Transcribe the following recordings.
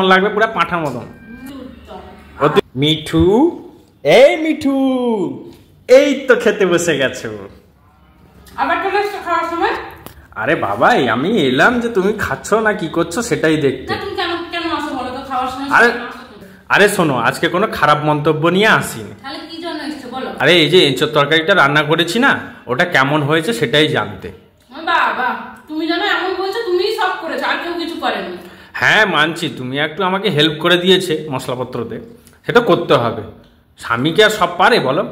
এখন লাগবে পুরো পাঁঠার মতন। মিঠু, এই মিঠু, এই তো খেতে বসে গেছো। আবার চলে এসছো খাওয়ার সময়? আরে বাবাই, আমি এলাম যে তুমি খাচ্ছ না কি করছো সেটাই দেখতে। তুমি কেন আসো বলো তো খাওয়ার সময়? আরে শোনো, আজকে কোনো খারাপ মন্তব্য নিয়ে আসিনি। তাহলে কি জন্য এসছো বলো? আরে এই যে এঁচোড় তরকারিটা রান্না করেছি না, ওটা কেমন হয়েছে সেটাই জানতে। বাবা, তুমি জানো এমন বলছো তুমিই সব করেছো, আর কেউ কিছু করেনি। হ্যাঁ মানছি, তুমি একটু আমাকে হেল্প করে দিয়েছে মশলাপত্রতে, সেটা করতে হবে। স্বামীকে আর সব পারে বলো?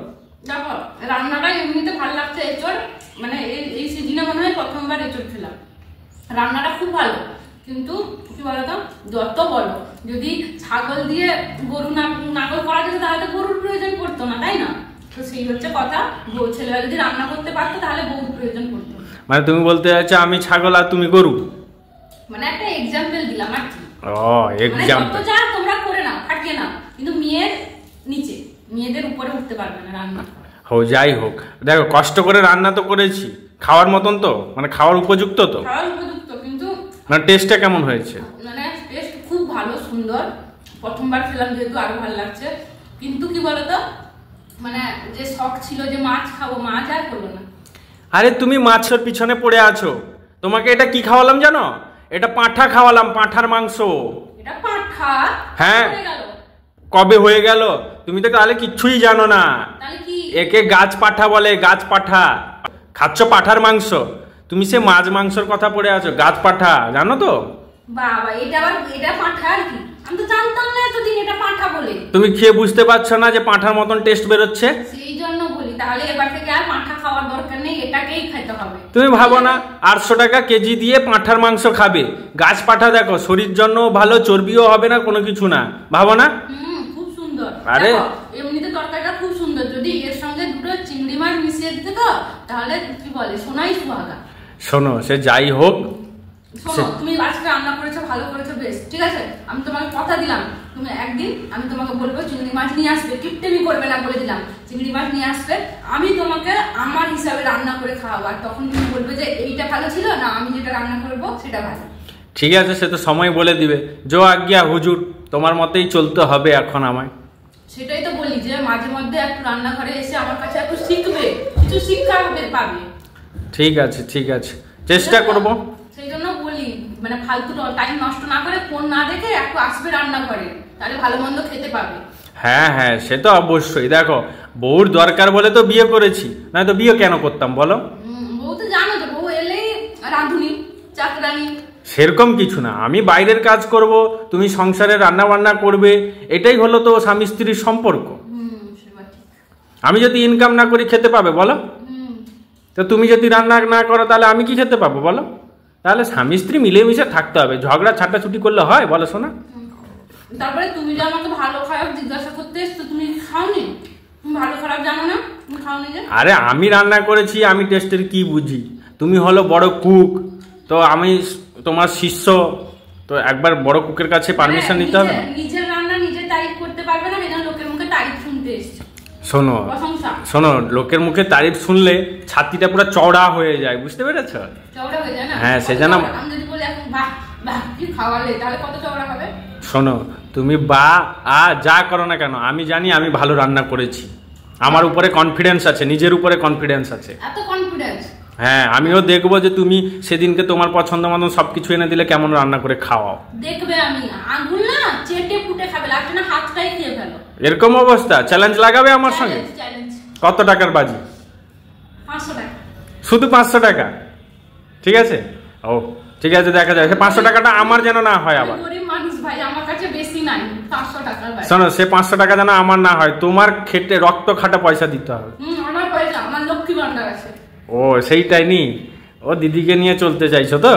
দেখো, রান্নাটা এমনিতে ভালো লাগছে। এঁচোড় মানে এই সিজনে মনে হয় প্রথমবার এঁচোড় খেলাম। রান্নাটা খুব ভালো, কিন্তু কি বলতো, যত বলো যদি ছাগল দিয়ে গরু নাগল করা যেত তাহলে তো গরুর প্রয়োজন পড়তো না, তাই না? তো সেই হচ্ছে কথা, ছেলেরা যদি রান্না করতে পারতো তাহলে বউর প্রয়োজন পড়তো। মানে তুমি বলতে চাইছো আমি ছাগল আর তুমি গরু? মানে একটা এক্সাম্পল দিলাম আর কি। ও এক্সাম্পল। যা তোমরা করে নাও, ফাটিয়ে নাও, কিন্তু মেয়ের নিচে, মেয়েদের উপরে উঠতে পারবে না রান্না। যাই হোক, দেখো কষ্ট করে রান্না তো করেছি, খাওয়ার মতন তো, মানে খাওয়ার উপযুক্ত তো? খাওয়ার উপযুক্ত, কিন্তু মানে টেস্টটা কেমন হয়েছে? মানে টেস্ট খুব ভালো, সুন্দর। প্রথমবার খেলাম যেহেতু আরো ভালো লাগছে। কিন্তু কি বলতো, মানে যে শখ ছিল যে মাছ খাবো, মাছ আর হলো না। আরে তুমি মাছের পিছনে পড়ে আছো। তোমাকে এটা কি খাওয়ালাম জানো? এটা পাঁঠা খাওয়ালাম, পাঁঠার মাংস। এটা পাঁঠা? হ্যাঁ, কবে হয়ে গেল? তুমি তো তাহলে কিচ্ছুই জানো না। তাহলে কি? একে গাছ পাঠা বলে, গাছ পাঠা। খাচ্ছ পাঠার মাংস, তুমি সে মাছ মাংসর কথা পড়ে আছো। গাছ পাঠা জানো তো? বাবা, এটা পাঁঠা আর কি? আমি তো জানতাম না এতদিন এটা পাঁঠা বলে। তুমি খেয়ে বুঝতে পারছো না যে পাঁঠার মতন টেস্ট বেরোচ্ছে? সেই জন্য বলি, তাহলে এবার থেকে আর পাঁঠা খাওয়ার দরকার নেই, এটাকেই খেতে হবে। তুমি ভাবো না 800 টাকা কেজি দিয়ে পাঁঠার মাংস খাবে? গাছ পাঠা দেখো, শরীর জন্য ভালো, চর্বিও হবে না, কোনো কিছু না, ভাবো না? খুব সুন্দর। আরে এমনিতে তরকারিটা খুব সুন্দর, যদি এর সঙ্গে দুটো চিংড়ি মাছ মিশিয়ে দিতে তো তাহলে কি বলে, সোনাই সুহাগা। শোনো, সে যাই হোক, শোনো, তুমি আজকে রান্না করেছো, ভালো করেছো, বেশ, ঠিক আছে। আমি তোমাকে কথা দিলাম, তুমি একদিন আমি তোমাকে বলবো চিংড়ি মাছ নিয়ে আসবে, কিপটেমি করবে না বলে দিলাম। চিংড়ি মাছ নিয়ে আসবে, আমি তোমাকে আমার হিসাবে রান্না করে খাওয়াবো, আর তখন তুমি বলবে যে এইটা ভালো ছিল না, আমি যেটা রান্না করবো সেটা ভালো। ঠিক আছে, সে তো সময় বলে দিবে। জো আজ্ঞা হুজুর, তোমার মতেই চলতে হবে এখন আমায়। সেটাই তো বলি যে মাঝে মধ্যে একটু রান্নাঘরে এসে আমার কাছে একটু শিখবে, কিছু শিক্ষা পাবে। ঠিক আছে, ঠিক আছে, চেষ্টা করব। সেই জন্য বলি, মানে ফালতু টাইম নষ্ট না করে, ফোন না দেখে একটু আসবে রান্নাঘরে, তাহলে ভালো মন্দ খেতে পাবে। হ্যাঁ হ্যাঁ, সে তো অবশ্যই। দেখো, বউর দরকার বলে তো বিয়ে করেছি, না তো বিয়ে কেন করতাম বলো? বউ তো জানো তো, বউ এলেই রাঁধুনি, চাকরানি। সেরকম কিছু না, আমি বাইরের কাজ করব, তুমি সংসারে রান্না বান্না করবে, এটাই হলো তো স্বামী স্ত্রীর সম্পর্ক। আমি যদি ইনকাম না করি খেতে পাবে বলো? তো তুমি যদি রান্না না করো তাহলে আমি কি খেতে পাবো বলো? তাহলে স্বামী স্ত্রী মিলেমিশে থাকতে হবে, ঝগড়া ছাটাছুটি করলে হয় বলো শোনা? তারপরে তুমি যে আমাকে ভালো খারাপ জিজ্ঞাসা করতে এসছো, তুমি খাওনি? তুমি ভালো খারাপ জানো না, তুমি খাওনি যে? আরে আমি রান্না করেছি, আমি টেস্টের কি বুঝি? তুমি হলো বড় কুক, তো আমি তোমার শিষ্য, তো একবার বড় কুকের কাছে পারমিশন নিতে হবে। নিজের রান্না নিজে তারিফ করতে পারবে না, সেজন্য লোকের মুখে তারিফ শুনতে এসছো। শোনো শোনো, লোকের মুখে তারিফ শুনলে ছাতিটা পুরো চওড়া হয়ে যায়, বুঝতে পেরেছ? চওড়া হয়ে যায় না? হ্যাঁ, সেজন্য আমি যদি বলি এখন বাহ বাহ কি খাওয়ালে, তাহলে কত চওড়া হবে? শোনো, তুমি যা করো না কেন, আমি জানি আমি ভালো রান্না করেছি। আমার উপরে কনফিডেন্স আছে, নিজের উপরে কনফিডেন্স আছে। এত কনফিডেন্স? হ্যাঁ, আমিও দেখবো যে তুমি সেদিনকে তোমার পছন্দ মতন সবকিছু এনে দিলে কেমন রান্না করে খাওয়াও। দেখবে আমি আঙুল না চেটে পুটে খাবে, লাগছে না হাতটাই খেয়ে ফেলো। এরকম অবস্থা? চ্যালেঞ্জ লাগাবে আমার সঙ্গে? কত টাকার বাজি? 500 টাকা। শুধু 500 টাকা? ঠিক আছে, ও ঠিক আছে, দেখা যায়। সে 500 টাকাটা আমার যেন না হয় আবার। গরিব মানুষ ভাই, আমার কাছে বেশি নাই, 500 টাকার বাজি। শোনো, সে 500 টাকা যেন আমার না হয়, তোমার খেটে রক্ত খাটা পয়সা দিতে হবে। আমার পয়সা, আমার লক্ষ্মী ভান্ডার আছে। ও সেইটাই নি, ও দিদিকে নিয়ে চলতে চাইছো তো,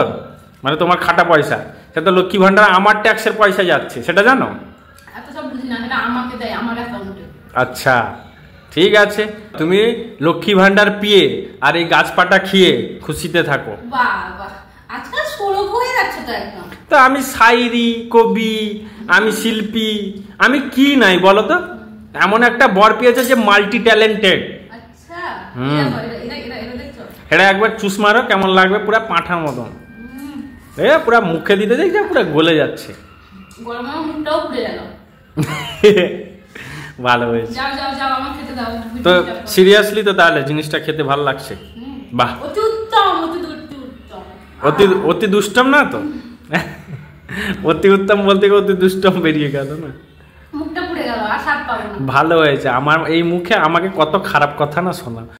মানে তোমার খাটা পয়সা, সে তো লক্ষ্মী ভান্ডার আমার ট্যাক্সের পয়সা যাচ্ছে, সেটা জানো? এত সব বুঝি না, সেটা আমাকে দেয় আমার অ্যাকাউন্টে। আচ্ছা ঠিক আছে, তুমি লক্ষ্মী ভান্ডার পিয়ে আর এই গাছপাটা খেয়ে খুশিতে থাকো। বাবা, আজকাল সরব হয়ে যাচ্ছে তো একদম। তো আমি শায়রি, কবি, আমি শিল্পী, আমি কি নাই বলো তো? এমন একটা বর পেয়েছে যে মাল্টি ট্যালেন্টেড। আচ্ছা, এটা একবার চুস মারো, কেমন লাগবে, পুরা পাঁঠার মতন। পুরা মুখে দিতে দেখছি পুরা গলে যাচ্ছে। গরমে আমার মুখটাও পুড়ে গেল। ভালো হয়েছে। যাও যাও যাও, আমার খেতে দাও। তো সিরিয়াসলি তো তাহলে জিনিসটা খেতে ভালো লাগছে? বাহ, অতি উত্তম, অতি উত্তম। অতি দুষ্টম না তো? অতি উত্তম বলতে অতি দুষ্টম বেরিয়ে গেল না? মুখটা পুড়ে গেল, আর স্বাদ পাবো না। ভালো হয়েছে। আমার এই মুখে আমাকে কত খারাপ কথা না শোনা।